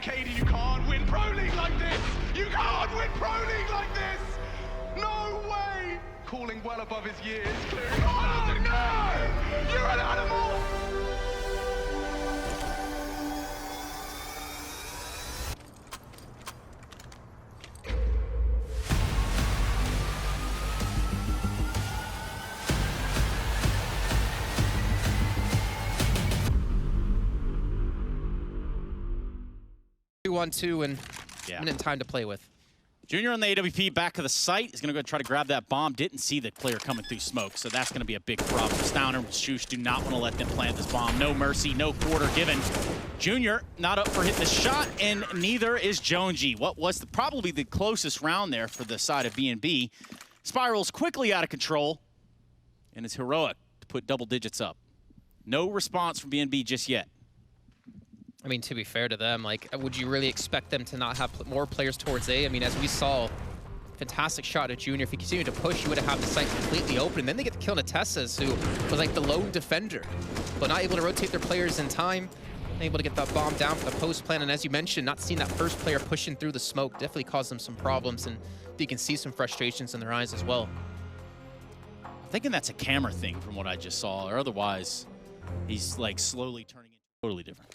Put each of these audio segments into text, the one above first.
Katie, you can't win Pro League like this! You can't win Pro League like this! No way! Calling well above his years. Oh no! You're an animal! 2-1-2 and minute time to play with. Junior on the AWP back of the site is going to go try to grab that bomb. Didn't see the player coming through smoke, so that's going to be a big problem. Stowner and Shush do not want to let them plant this bomb. No mercy, no quarter given. Junior not up for hitting the shot, and neither is Jonesy. What was probably the closest round there for the side of BNB. Spirals quickly out of control, and it's heroic to put double digits up. No response from BNB just yet. I mean, to be fair to them, like, would you really expect them to not have more players towards A? I mean, as we saw, fantastic shot at Junior. If he continued to push, you would have had the site completely open. And then they get the kill on Tessas, who was like the lone defender, but not able to rotate their players in time. Able to get that bomb down for the post plan. And as you mentioned, not seeing that first player pushing through the smoke definitely caused them some problems. And you can see some frustrations in their eyes as well. I'm thinking that's a camera thing from what I just saw, or otherwise, he's like slowly turning into totally different.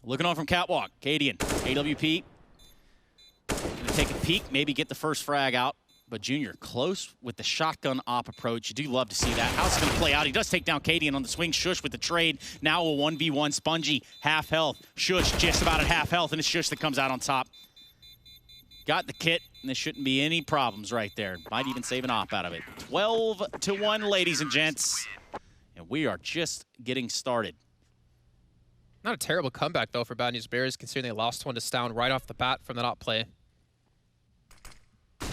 Looking on from Catwalk, Cadian, AWP. Gonna take a peek, maybe get the first frag out. But Junior close with the shotgun op approach. You do love to see that. How's it gonna play out? He does take down Cadian on the swing. Shush with the trade. Now a 1v1 Spongy, half health. Shush just about at half health, and it's Shush that comes out on top. Got the kit, and there shouldn't be any problems right there. Might even save an op out of it. 12-1, ladies and gents. And we are just getting started. Not a terrible comeback, though, for Bad News Bears, considering they lost one to Stown right off the bat from the not play. The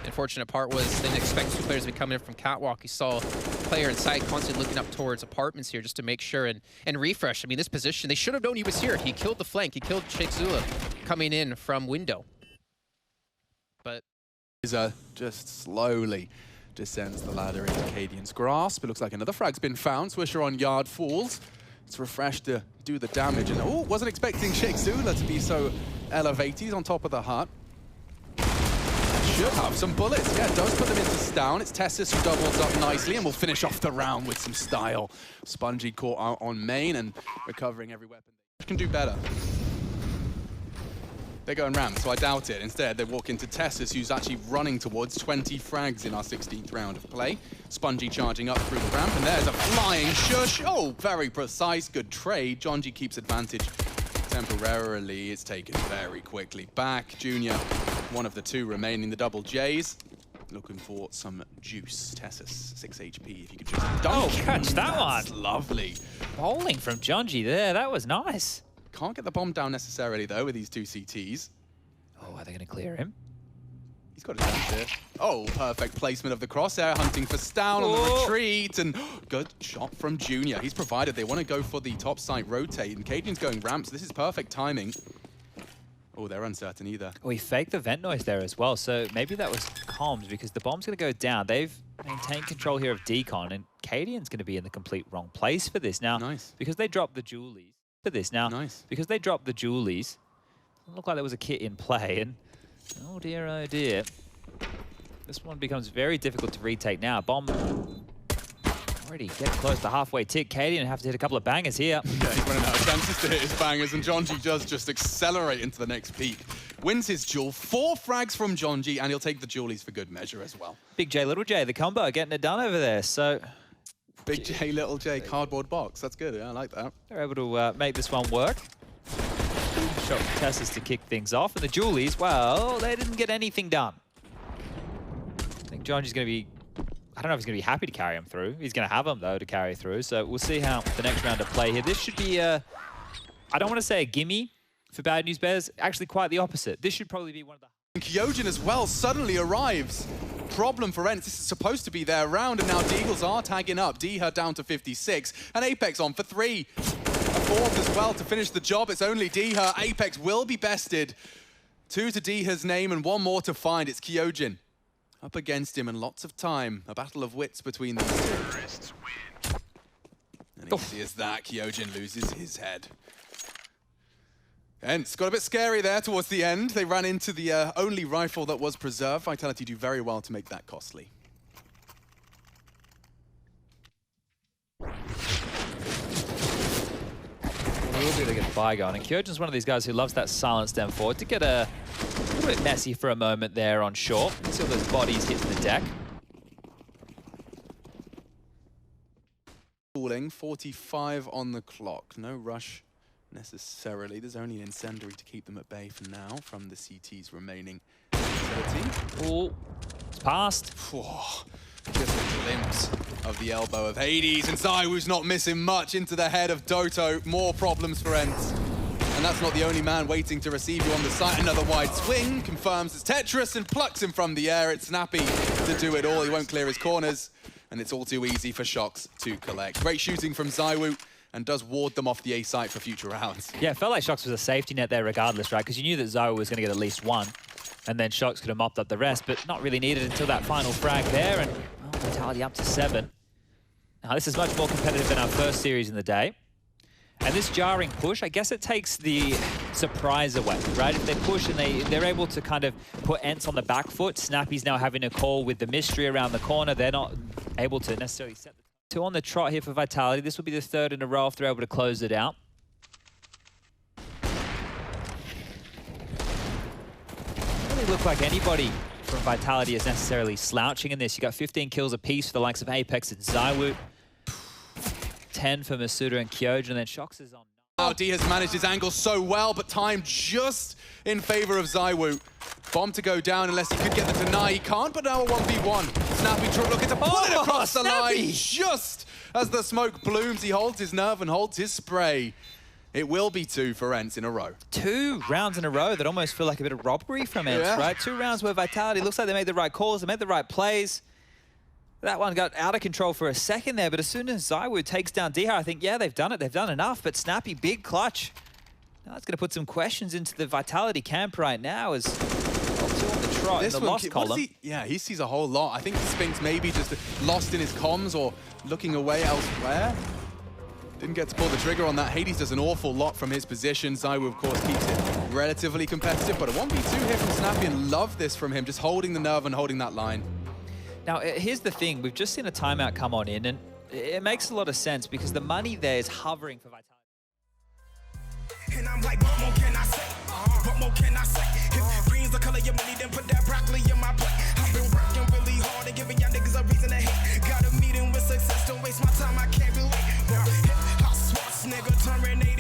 unfortunate part was they didn't expect two players to be coming in from Catwalk. You saw a player inside constantly looking up towards apartments here just to make sure and refresh. I mean, this position, they should have known he was here. He killed the flank. He killed Zywoo coming in from window. But just slowly descends the ladder into Cadian's grasp. It looks like another frag's been found. Swisher on yard falls. It's refreshed to do the damage. And oh, wasn't expecting Zywoo to be so elevated. He's on top of the hut. Should have some bullets. Yeah, does put them into Stown. It's Tessis who doubles up nicely and will finish off the round with some style. Spongy caught out on main and recovering every weapon. Can do better. They're going ramp, so I doubt it. Instead, they walk into Tessis, who's actually running towards 20 frags in our 16th round of play. Spongy charging up through the ramp, and there's a flying Shush. Oh, very precise, good trade. Jonji keeps advantage temporarily. It's taken very quickly back. Junior, one of the two remaining, the double Js. Looking for some juice. Tessis, 6 HP, if you could just dunk. Oh, catch that one. That's lovely. Bowling from Jonji there, that was nice. Can't get the bomb down necessarily, though, with these two CTs. Oh, are they going to clear him? He's got a chance here. Oh, perfect placement of the crosshair, hunting for Stown on the retreat, and good shot from Junior. He's provided they want to go for the top site rotate, and Cadian's going ramp, so this is perfect timing. Oh, they're uncertain either. Oh, he faked the vent noise there as well, so maybe that was comms because the bomb's going to go down. They've maintained control here of Decon, and Cadian's going to be in the complete wrong place for this. Now, because they dropped the Julies, because they dropped the Julies, it looked like there was a kit in play, and oh dear, this one becomes very difficult to retake now. Bomb already getting close to halfway tick. Cadian have to hit a couple of bangers here. Yeah, he's running out of chances to hit his bangers, and Jonji does just accelerate into the next peak. Wins his duel, 4 frags from Jonji, and he'll take the Julies for good measure as well. Big J, Little J, the combo getting it done over there, so... Big J, Little J, cardboard box. That's good. Yeah, I like that. They're able to make this one work. Shot from Tessis to kick things off. And the Julies, well, they didn't get anything done. I think Jonji's going to be... I don't know if he's going to be happy to carry him through. He's going to have him, though, to carry through. So we'll see how the next round of play here. This should be a... I don't want to say a gimme for Bad News Bears. Actually, quite the opposite. This should probably be one of the... Kyojin as well suddenly arrives. Problem for Ents. This is supposed to be their round, and now Deagles are tagging up. Deha down to 56, and Apex on for 3. A 4th as well to finish the job. It's only Deha. Apex will be bested. 2 to Deha's name, and 1 more to find. It's Kyojin up against him, and lots of time. A battle of wits between these two. And easy as that, Kyojin loses his head. And it's got a bit scary there towards the end. They ran into the only rifle that was preserved. Vitality do very well to make that costly. A little bit to get the buy going. And Kyojin's one of these guys who loves that silence down forward to get a little bit messy for a moment there on short. See all those bodies hitting the deck. Cooling, 45 on the clock. No rush necessarily. There's only an incendiary to keep them at bay for now from the CT's remaining facility. Oh, it's passed. Just a glimpse of the elbow of Hades, and zywoo's not missing much into the head of Doto. More problems for Ents. And that's not the only man waiting to receive you on the site. Another wide swing, confirms it's Tetris and plucks him from the air. It's Snappy to do it all. He won't clear his corners, and it's all too easy for Shox to collect. Great shooting from zywoo, and does ward them off the A site for future rounds. Yeah, it felt like Shox was a safety net there regardless, right? Because you knew that zywoo was going to get at least one, and then Shox could have mopped up the rest, but not really needed until that final frag there, and well, Vitality up to 7. Now, this is much more competitive than our first series in the day. And this jarring push, I guess it takes the surprise away, right? If they push and they're able to kind of put Ents on the back foot, Snappy's now having a call with the mystery around the corner. They're not able to necessarily set the 2 on the trot here for Vitality. This will be the 3rd in a row if they're able to close it out. Doesn't really look like anybody from Vitality is necessarily slouching in this. You got 15 kills apiece for the likes of Apex and zywoo. 10 for Masuda and Kyojin, and then Shox is on. Now D has managed his angle so well, but time just in favor of zywoo. Bomb to go down unless he could get the deny. He can't, but now a 1v1. Snappy looking to pull it across the line. Just as the smoke blooms, he holds his nerve and holds his spray. It will be 2 for Ents in a row. 2 rounds in a row that almost feel like a bit of robbery from Ents, right? 2 rounds where Vitality looks like they made the right calls, they made the right plays. That one got out of control for a second there, but as soon as zywoo takes down Diha, I think, yeah, they've done it. They've done enough, but Snappy, big clutch. Now it's going to put some questions into the Vitality camp right now as 2 on the trot in the lost column. He sees a whole lot. I think Spinks maybe just lost in his comms or looking away elsewhere. Didn't get to pull the trigger on that. Hades does an awful lot from his position. zywoo, of course, keeps it relatively competitive, but a 1v2 here from Snappy, and love this from him, just holding the nerve and holding that line. Now, here's the thing. We've just seen a timeout come on in, and it makes a lot of sense because the money there is hovering for Vitality. And I'm like, what more can I say? What more can I say? If green's the color of your money, then put that broccoli in my plate. I've been working really hard and giving y'all niggas a reason to hate. Got a meeting with success, don't waste my time, I can't relate. Hip hop swaps, nigga, terminate.